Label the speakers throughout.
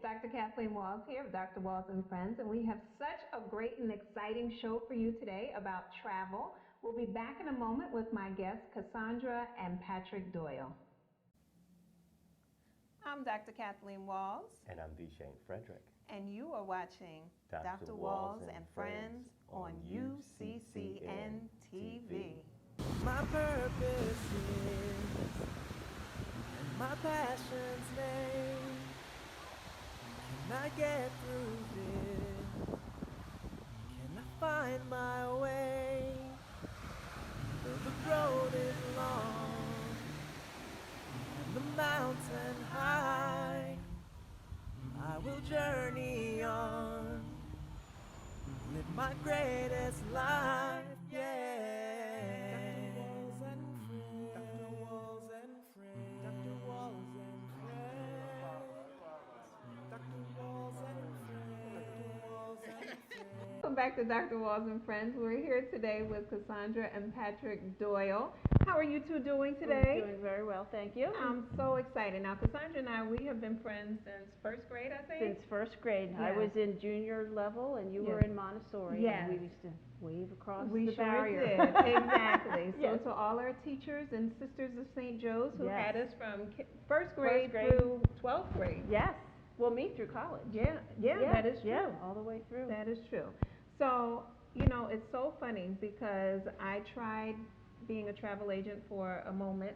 Speaker 1: Dr. Kathleen Walls here of Dr. Walls and Friends, and we have such a great and exciting show for you today about travel. We'll be back in a moment with my guests, Cassandra and Patrick Doyle. I'm Dr. Kathleen Walls,
Speaker 2: And I'm Shane Frederick.
Speaker 1: and you are watching Dr. Walls and Friends on UCCN TV.
Speaker 3: My purpose is, and my passion's name. Can I get through this? Can I find my way? Though the road is long and the mountain high, I will journey on, live my greatest life, yeah. Dr. Walls and Friends, Dr. Walls and Friends, Dr. Walls and Friends, Dr. Walls and Friends.
Speaker 1: Welcome back to Dr. Walls and Friends. We're here today with Cassandra and Patrick Doyle. How are you two doing today?
Speaker 4: We're doing very well, thank you.
Speaker 1: I'm so excited. Now, Cassandra and I, we have been friends since first grade, I think.
Speaker 4: Since first grade. I
Speaker 1: Yes.
Speaker 4: was in junior level and you were
Speaker 1: Yes.
Speaker 4: in Montessori.
Speaker 1: Yes.
Speaker 4: And we used to wave across
Speaker 1: We
Speaker 4: the
Speaker 1: sure
Speaker 4: barrier.
Speaker 1: did. Exactly. So
Speaker 4: Yes.
Speaker 1: to all our teachers and sisters of St. Joe's who
Speaker 4: Yes.
Speaker 1: had us from first grade through 12th grade.
Speaker 4: Yes. Well, me through college.
Speaker 1: Yeah, that is true.
Speaker 4: Yeah, all the way through.
Speaker 1: That is true. So, it's so funny because I tried being a travel agent for a moment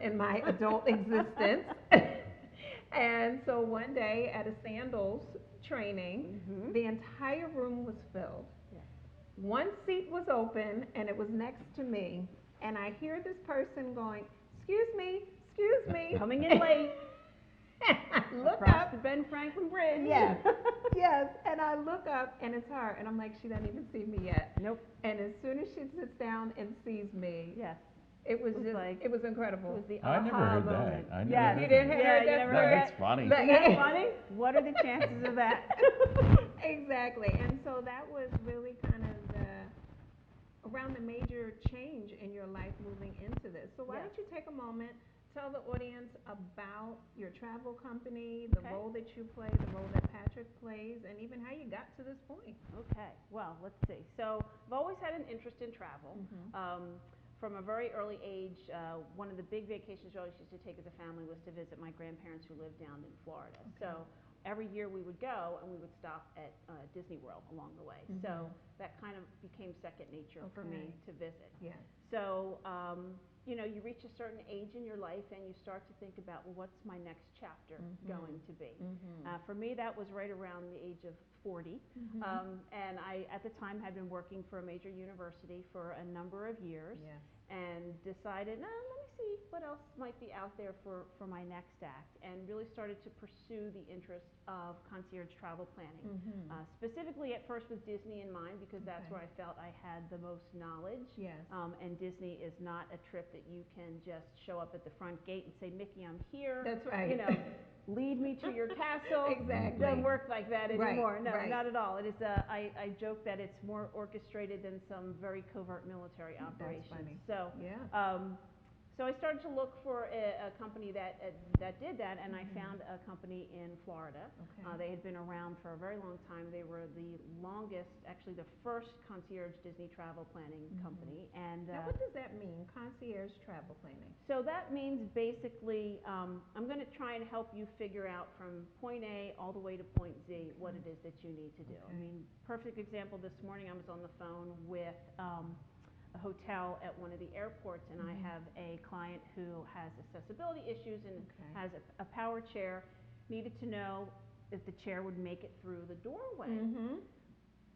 Speaker 1: in my adult existence. And so one day at a sandals training,
Speaker 4: Mhm.
Speaker 1: the entire room was filled.
Speaker 4: Yes.
Speaker 1: One seat was open and it was next to me. And I hear this person going, excuse me.
Speaker 4: Coming in late.
Speaker 1: Look
Speaker 4: across
Speaker 1: up.
Speaker 4: the Ben Franklin Bridge.
Speaker 1: Yes, yes. And I look up and it's her. And I'm like, she doesn't even see me yet.
Speaker 4: Nope.
Speaker 1: And as soon as she sits down and sees me,
Speaker 4: Yes.
Speaker 1: it was
Speaker 4: It was
Speaker 1: just,
Speaker 4: like-
Speaker 1: it was
Speaker 4: It
Speaker 1: incredible.
Speaker 4: was the
Speaker 5: I never
Speaker 4: aha
Speaker 5: heard
Speaker 4: moment.
Speaker 5: that. I never
Speaker 4: Yes.
Speaker 5: heard
Speaker 1: You didn't
Speaker 5: that.
Speaker 1: hear
Speaker 4: Yeah,
Speaker 1: that?
Speaker 4: you never
Speaker 1: That's
Speaker 4: heard
Speaker 5: That's
Speaker 4: that?
Speaker 5: funny.
Speaker 1: Look,
Speaker 4: Isn't that funny? What are the chances of that?
Speaker 1: Exactly. And so that was really kind of around the major change in your life moving into this. So why
Speaker 4: Yes.
Speaker 1: don't you take a moment, tell the audience about your travel company, the
Speaker 4: Okay.
Speaker 1: role that you play, the role that Patrick plays, and even how you got to this point.
Speaker 4: Okay, well, let's see. So I've always had an interest in travel. From a very early age, one of the big vacations we always used to take as a family was to visit my grandparents who lived down in Florida.
Speaker 1: Okay.
Speaker 4: So every year we would go and we would stop at Disney World along the way. So that kind of became second nature for me
Speaker 1: Okay.
Speaker 4: to visit.
Speaker 1: Yeah.
Speaker 4: So, you reach a certain age in your life and you start to think about, well, what's my next chapter going to be? For me, that was right around the age of 40. And I, at the time, had been working for a major university for a number of years
Speaker 1: Yes.
Speaker 4: and decided, no, let me see what else might be out there for my next act, and really started to pursue the interest of concierge travel planning. Specifically at first with Disney in mind, because that's
Speaker 1: Okay.
Speaker 4: where I felt I had the most knowledge.
Speaker 1: Yes.
Speaker 4: And Disney is not a trip that you can just show up at the front gate and say, Mickey, I'm here.
Speaker 1: That's right.
Speaker 4: Lead me to your castle.
Speaker 1: Exactly.
Speaker 4: Doesn't work like that
Speaker 1: Right,
Speaker 4: anymore. No,
Speaker 1: right.
Speaker 4: not at all. It is. I joke that it's more orchestrated than some very covert military operations.
Speaker 1: funny.
Speaker 4: So,
Speaker 1: Yeah.
Speaker 4: so I started to look for a company that did that, and I found a company in Florida.
Speaker 1: Okay.
Speaker 4: They had been around for a very long time. They were the longest, actually the first concierge Disney travel planning company. And
Speaker 1: Now, what does that mean, concierge travel planning?
Speaker 4: so that means basically, I'm going to try and help you figure out from point A all the way to point Z what it is that you need to do. I
Speaker 1: Okay.
Speaker 4: mean, perfect example, this morning I was on the phone with a hotel at one of the airports, and I have a client who has accessibility issues and
Speaker 1: Okay.
Speaker 4: has a power chair, needed to know if the chair would make it through the doorway.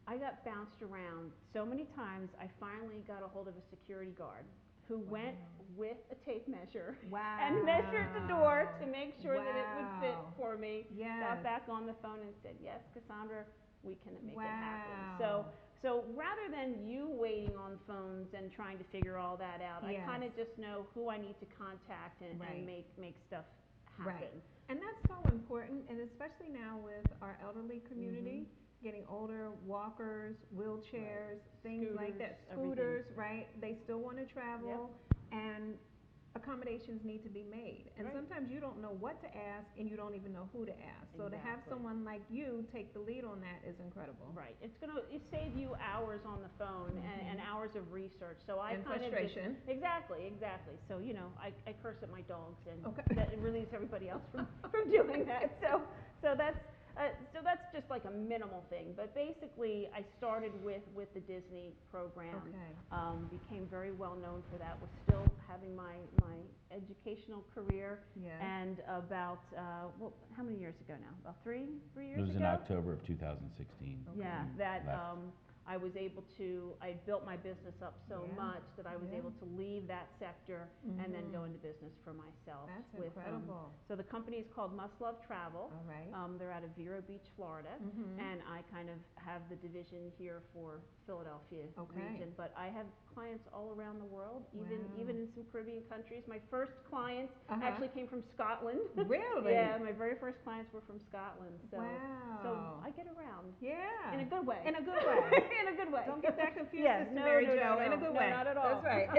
Speaker 4: I got bounced around so many times, I finally got a hold of a security guard who went with a tape measure
Speaker 1: Wow.
Speaker 4: and measured the door to make sure that it would fit
Speaker 1: Wow.
Speaker 4: for me.
Speaker 1: Yes.
Speaker 4: Got back on the phone and said, yes, Cassandra, we can make it happen.
Speaker 1: Wow.
Speaker 4: So rather than you waiting on phones and trying to figure all that out,
Speaker 1: Yes.
Speaker 4: I kind of just know who I need to contact and
Speaker 1: Right.
Speaker 4: make stuff happen.
Speaker 1: Right. And that's so important, and especially now with our elderly community, getting older, walkers, wheelchairs, things like that,
Speaker 4: Scooters,
Speaker 1: scooters, right? They still want to travel, and accommodations need to be made. And
Speaker 4: Right.
Speaker 1: sometimes you don't know what to ask and you don't even know who to ask. So to have
Speaker 4: Exactly.
Speaker 1: someone like you take the lead on that is incredible.
Speaker 4: Right. It save you hours on the phone and hours of research. So I
Speaker 1: And
Speaker 4: kind of just
Speaker 1: frustration.
Speaker 4: exactly. So I curse at my dogs and
Speaker 1: Okay.
Speaker 4: that relieves everybody else from doing that. So that's just like a minimal thing. But basically, I started with the Disney program.
Speaker 1: Okay.
Speaker 4: Became very well known for that. Was still having my educational career.
Speaker 1: Yes.
Speaker 4: And about how many years ago now? About three
Speaker 2: It
Speaker 4: years
Speaker 2: was
Speaker 4: ago.
Speaker 2: in October of 2016.
Speaker 4: Yeah,
Speaker 2: you
Speaker 4: that
Speaker 2: left.
Speaker 4: I was able to, I built my business up so
Speaker 1: Yeah,
Speaker 4: much that I was
Speaker 1: yeah.
Speaker 4: able to leave that sector and then go
Speaker 1: Mhm.
Speaker 4: into business for myself.
Speaker 1: That's
Speaker 4: with,
Speaker 1: incredible.
Speaker 4: So the company is called Must Love Travel.
Speaker 1: All right.
Speaker 4: They're out of Vero Beach, Florida, and I kind of have the division here for Philadelphia
Speaker 1: Okay.
Speaker 4: region. But I have clients all around the world, even
Speaker 1: Wow.
Speaker 4: even in some Caribbean countries. My first clients
Speaker 1: Uh-huh.
Speaker 4: actually came from Scotland.
Speaker 1: Really?
Speaker 4: Yeah, my very first clients were from Scotland. So
Speaker 1: Wow.
Speaker 4: I get around.
Speaker 1: Yeah.
Speaker 4: In a good way.
Speaker 1: In a good way.
Speaker 4: In a good way.
Speaker 1: Don't get that confused,
Speaker 4: Yes,
Speaker 1: Sister
Speaker 4: no,
Speaker 1: Mary
Speaker 4: no,
Speaker 1: Jo.
Speaker 4: no,
Speaker 1: In a
Speaker 4: no.
Speaker 1: good
Speaker 4: No,
Speaker 1: way.
Speaker 4: not at all.
Speaker 1: That's right.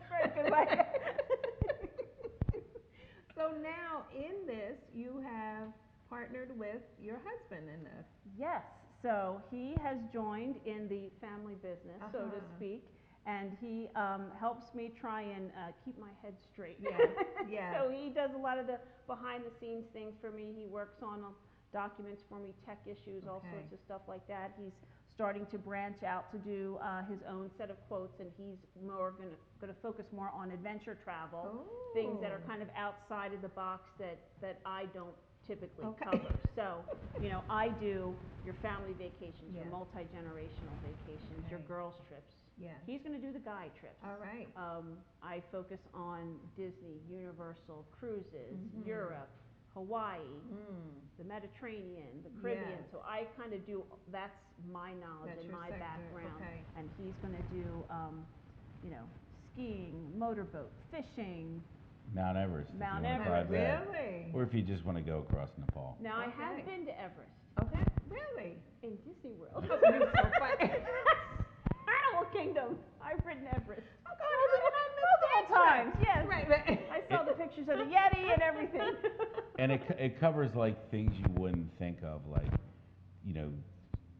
Speaker 4: Very good way.
Speaker 1: So now in this, you have partnered with your husband in this.
Speaker 4: Yes. So he has joined in the family business, so to speak, and he helps me try and keep my head straight.
Speaker 1: Yes, yes.
Speaker 4: So he does a lot of the behind the scenes things for me. He works on documents for me, tech issues, all
Speaker 1: Okay.
Speaker 4: sorts of stuff like that. He's starting to branch out to do his own set of quotes, and he's more going to focus more on adventure travel, things that are
Speaker 1: Oh.
Speaker 4: kind of outside of the box that I don't typically
Speaker 1: Okay.
Speaker 4: cover. So, I do your family vacations, your
Speaker 1: Yes.
Speaker 4: multi-generational vacations, your
Speaker 1: Okay.
Speaker 4: girls' trips.
Speaker 1: Yes.
Speaker 4: He's going to do the guy trips.
Speaker 1: All right.
Speaker 4: I focus on Disney, Universal, cruises,
Speaker 1: Mhm.
Speaker 4: Europe, Hawaii,
Speaker 1: Mm.
Speaker 4: the Mediterranean, the Caribbean.
Speaker 1: Yes.
Speaker 4: So I kind of do, that's my knowledge
Speaker 1: That's
Speaker 4: and
Speaker 1: your
Speaker 4: my
Speaker 1: sector.
Speaker 4: background.
Speaker 1: Okay.
Speaker 4: And he's going to do, you know, skiing, motorboat, fishing.
Speaker 2: Mount Everest. if you
Speaker 4: Mount
Speaker 2: wanna
Speaker 4: Everest.
Speaker 2: climb that.
Speaker 1: Really?
Speaker 2: Or if you just want to go across Nepal.
Speaker 4: Now I
Speaker 1: Okay.
Speaker 4: have been to Everest
Speaker 1: Okay. Really?
Speaker 4: in Disney World.
Speaker 1: You're so funny.
Speaker 4: Animal Kingdom. I've ridden Everest.
Speaker 1: Oh, God, even on the
Speaker 4: Multiple times, yes.
Speaker 1: Right, right.
Speaker 4: I saw the pictures of the Yeti and everything.
Speaker 2: And it covers like things you wouldn't think of, like, you know,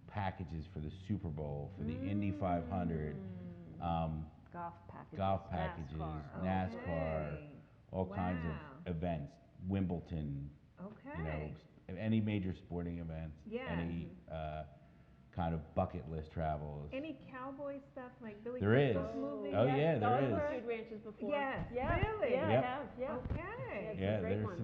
Speaker 2: packages for the Super Bowl, for the Indy 500,
Speaker 4: Golf packages.
Speaker 2: golf packages, NASCAR,
Speaker 1: Okay.
Speaker 2: all kinds
Speaker 1: Wow.
Speaker 2: of events, Wimbledon, you know,
Speaker 1: Okay.
Speaker 2: any major sporting events,
Speaker 1: Yes.
Speaker 2: any kind of bucket list travels.
Speaker 1: Any cowboy stuff like Billy
Speaker 2: There is.
Speaker 1: Crystal's movie?
Speaker 2: Oh, yeah, there
Speaker 4: I've
Speaker 2: is.
Speaker 4: worked Dude Ranches before.
Speaker 1: Yes.
Speaker 4: Yeah.
Speaker 1: Really?
Speaker 4: Yeah,
Speaker 2: Yep.
Speaker 4: I have. Yeah.
Speaker 1: Okay.
Speaker 4: Yes.
Speaker 2: Yeah,
Speaker 4: great
Speaker 2: there's
Speaker 4: ones.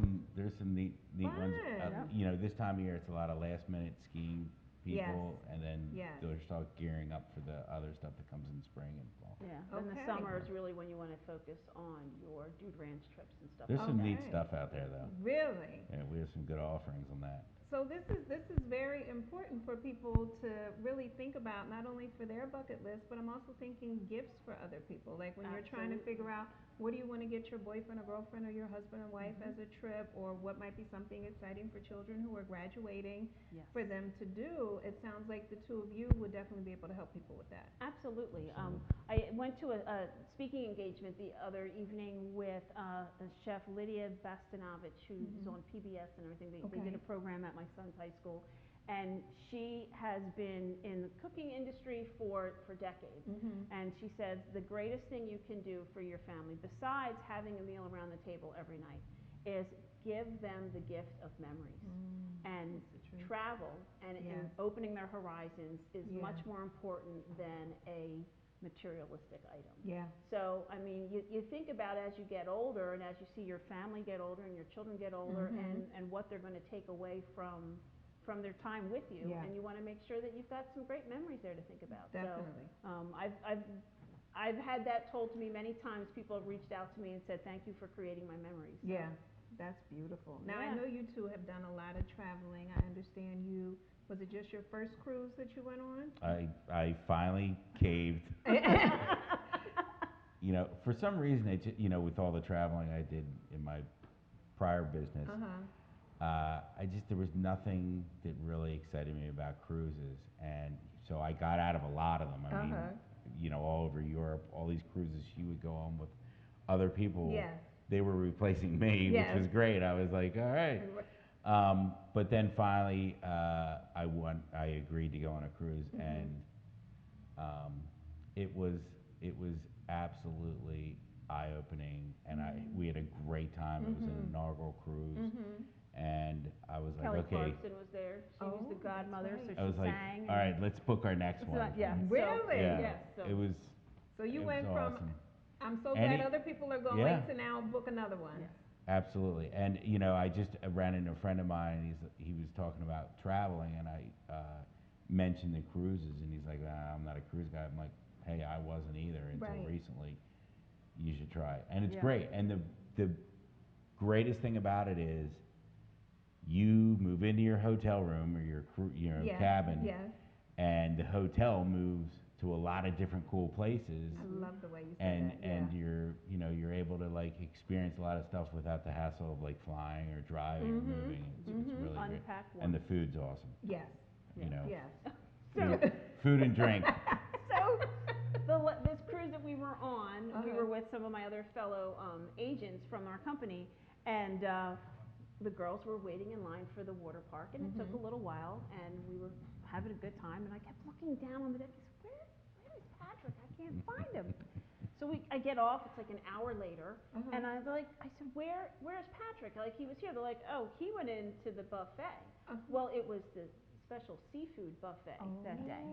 Speaker 2: some neat ones.
Speaker 1: Fun.
Speaker 4: Yep.
Speaker 2: You know, this time of year it's a lot of last minute skiing people, and then
Speaker 1: Yes.
Speaker 2: they'll start gearing up for the other stuff that comes in spring and fall.
Speaker 4: Yeah. Then the
Speaker 1: Okay.
Speaker 4: summer is really when you want to focus on your Dude Ranch trips and stuff.
Speaker 2: There's
Speaker 4: like
Speaker 2: some
Speaker 4: that.
Speaker 2: neat
Speaker 1: Okay.
Speaker 2: stuff out there though.
Speaker 1: Really?
Speaker 2: Yeah, we have some good offerings on that.
Speaker 1: So this is very important for people to really think about, not only for their bucket list, but I'm also thinking gifts for other people. Like when you're trying to figure out what do you want to get your boyfriend or girlfriend or your husband or wife as a trip, or what might be something exciting for children who are graduating
Speaker 4: Yes.
Speaker 1: for them to do. It sounds like the two of you would definitely be able to help people with that.
Speaker 4: Absolutely. I went to a speaking engagement the other evening with Chef Lydia Bastinovich, who's on PBS and everything. They did a program at my son's high school, and she has been in the cooking industry for decades. And she says the greatest thing you can do for your family, besides having a meal around the table every night, is give them the gift of memories. And travel and opening their horizons is much more important than a materialistic item.
Speaker 1: Yeah.
Speaker 4: So, I mean, you think about as you get older and as you see your family get older and your children get older, and what they're going to take away from their time with you,
Speaker 1: Yeah.
Speaker 4: and you want to make sure that you've got some great memories there to think about.
Speaker 1: Definitely.
Speaker 4: So, I've had that told to me many times. People have reached out to me and said, thank you for creating my memories. So.
Speaker 1: Yeah. That's beautiful. Now, I
Speaker 4: Yeah.
Speaker 1: know you two have done a lot of traveling. I understand was it just your first cruise that you went on?
Speaker 2: I finally caved. You know, for some reason, you know, with all the traveling I did in my prior business, there was nothing that really excited me about cruises, and so I got out of a lot of them. I mean, you know, all over Europe, all these cruises she would go on with other people,
Speaker 1: Yes.
Speaker 2: they were replacing me,
Speaker 1: Yes.
Speaker 2: which was great. I was like, all right. But then finally, I agreed to go on a cruise, and um, it was it was absolutely eye opening, and we had a great time. It was an inaugural cruise, and I was like,
Speaker 4: Kelly
Speaker 2: okay.
Speaker 4: Clarkson was there. She was the
Speaker 1: Oh,
Speaker 4: godmother,
Speaker 1: that's
Speaker 4: so
Speaker 1: right.
Speaker 4: she
Speaker 2: I was like,
Speaker 4: sang.
Speaker 2: all right, let's book our next
Speaker 4: So,
Speaker 2: one.
Speaker 4: yeah.
Speaker 1: Really?
Speaker 2: Yeah.
Speaker 4: Yes. So
Speaker 2: It was.
Speaker 1: So you
Speaker 2: It
Speaker 1: went
Speaker 2: was
Speaker 1: from,
Speaker 2: awesome.
Speaker 1: I'm so
Speaker 2: And
Speaker 1: glad other people are going
Speaker 2: yeah.
Speaker 1: to now book another one.
Speaker 4: Yes.
Speaker 2: Absolutely, and I just ran into a friend of mine, and he was talking about traveling, and I mentioned the cruises, and he's like, I'm not a cruise guy. I'm like, hey, I wasn't either until
Speaker 1: Right.
Speaker 2: recently. You should try it, and it's
Speaker 4: Yeah.
Speaker 2: great. And the greatest thing about it is, you move into your hotel room or your
Speaker 1: Yes,
Speaker 2: cabin,
Speaker 1: yes.
Speaker 2: and the hotel moves to a lot of different cool places.
Speaker 1: I love the way you
Speaker 2: and
Speaker 1: said that.
Speaker 2: and you're able to like experience a lot of stuff without the hassle of like flying or driving or moving. It's really great.
Speaker 4: Unpack
Speaker 2: And the
Speaker 4: once.
Speaker 2: food's awesome.
Speaker 1: Yes. Yes.
Speaker 2: Food and drink.
Speaker 4: So this cruise that we were on, we were with some of my other fellow agents from our company, and the girls were waiting in line for the water park, and it took a little while, and we were having a good time, and I kept looking down on the deck. I said, where is Patrick? I can't find him. So I get off. It's like an hour later, and I said, where's Patrick? Like, he was here. They're like, oh, he went into the buffet. Well, it was the special seafood buffet that day.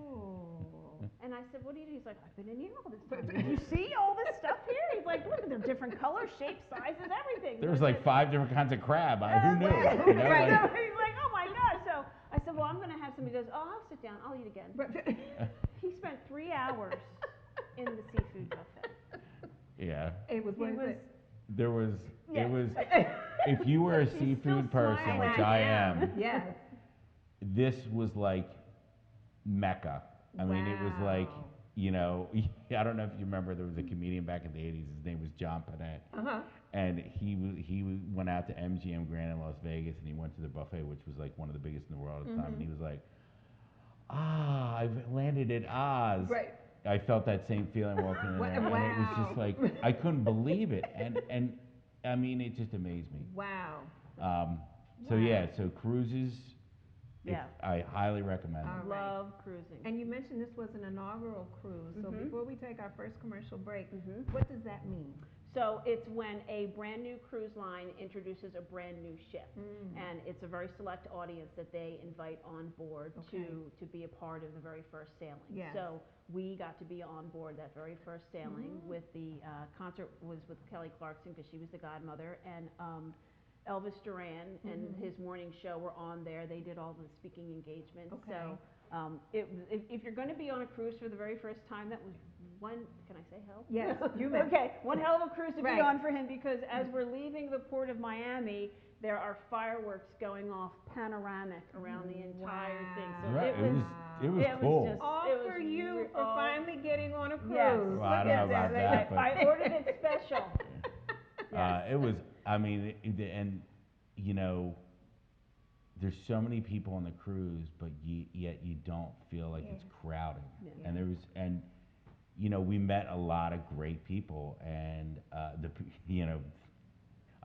Speaker 4: And I said, what do you do? He's like, I've been in here all this time. Did you see all this stuff here? He's like, look, they're different colors, shapes, sizes, everything.
Speaker 2: There was
Speaker 4: So I
Speaker 2: like
Speaker 4: said,
Speaker 2: 5 different kinds of crab. Who knew?
Speaker 4: Right.
Speaker 2: Like,
Speaker 4: So he's like, oh my gosh. So I said, well, I'm going to have somebody. He goes, oh, I'll sit down. I'll eat again. He spent 3 hours in the seafood buffet.
Speaker 2: yeah.
Speaker 1: It was worth it.
Speaker 2: There was.
Speaker 4: Yes.
Speaker 2: It was. If you were a
Speaker 4: She's
Speaker 2: seafood
Speaker 4: still
Speaker 2: person,
Speaker 4: smiling.
Speaker 2: which I am,
Speaker 1: Yes.
Speaker 2: this was like Mecca. I mean, it was like,
Speaker 1: Wow.
Speaker 2: I don't know if you remember, there was a comedian back in the 80s. His name was John Panette. And he went out to MGM Grand in Las Vegas, and he went to the buffet, which was like one of the biggest in the world at the time. And he was like, I've landed at Oz.
Speaker 1: Right.
Speaker 2: I felt that same feeling walking in there. And it was just
Speaker 1: Wow.
Speaker 2: like, I couldn't believe it. And I mean, it just amazed me.
Speaker 1: Wow.
Speaker 2: So yeah, so cruises,
Speaker 4: Yeah.
Speaker 2: I highly recommend them.
Speaker 1: All right.
Speaker 4: Love cruising.
Speaker 1: And you mentioned this was an inaugural cruise. So before we take our first commercial break, what does that mean?
Speaker 4: So it's when a brand new cruise line introduces a brand new ship, and it's a very select audience that they invite on board to be a part of the very first sailing.
Speaker 1: Yes.
Speaker 4: So we got to be on board that very first sailing with the concert was with Kelly Clarkson because she was the godmother, and Elvis Duran and his morning show were on there. They did all the speaking engagements.
Speaker 1: Okay.
Speaker 4: So if you're going to be on a cruise for the very first time, that was one, can I say hell?
Speaker 1: Yes, you may.
Speaker 4: Okay, one hell of a cruise to
Speaker 1: Right.
Speaker 4: be on for him, because as we're leaving the port of Miami, there are fireworks going off panoramic around the entire thing. So
Speaker 2: Right,
Speaker 4: it was
Speaker 2: cool.
Speaker 4: just
Speaker 1: All
Speaker 4: it was
Speaker 1: for you for
Speaker 4: all-
Speaker 1: finally getting on a cruise.
Speaker 4: Yes.
Speaker 2: Well, I don't know about that, but
Speaker 4: I ordered it special. Yes.
Speaker 2: it was. I mean, and there's so many people on the cruise, but yet you don't feel like it's crowded.
Speaker 4: Yeah.
Speaker 2: And we met a lot of great people, and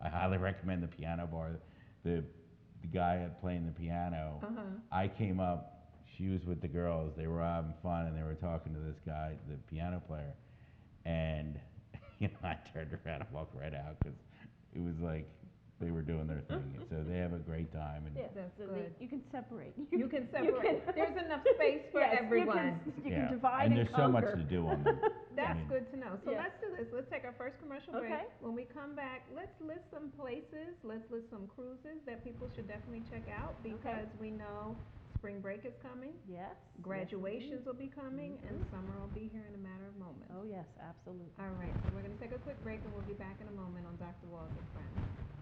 Speaker 2: I highly recommend the piano bar. The guy playing the piano. I came up. She was with the girls. They were having fun, and they were talking to this guy, the piano player, and I turned around and walked right out because it was like they were doing their thing. So they have a great time. And
Speaker 4: Yeah,
Speaker 1: That's
Speaker 4: so
Speaker 1: good.
Speaker 4: you can separate.
Speaker 1: You can separate. There's enough space for
Speaker 4: Yes,
Speaker 1: everyone.
Speaker 4: You can divide
Speaker 2: and there's so much
Speaker 4: conquer.
Speaker 2: to do on them.
Speaker 1: That's good to know. So
Speaker 4: Yeah.
Speaker 1: let's do this. Let's take our first commercial break.
Speaker 4: Okay.
Speaker 1: When we come back, let's list some places, let's list some cruises that people should definitely check out, because we know spring break is coming,
Speaker 4: Yes.
Speaker 1: graduations will be coming, and summer will be here in a matter of moments.
Speaker 4: Oh yes, absolutely.
Speaker 1: All right, so we're going to take a quick break, and we'll be back in a moment on Dr. Walls and Friends.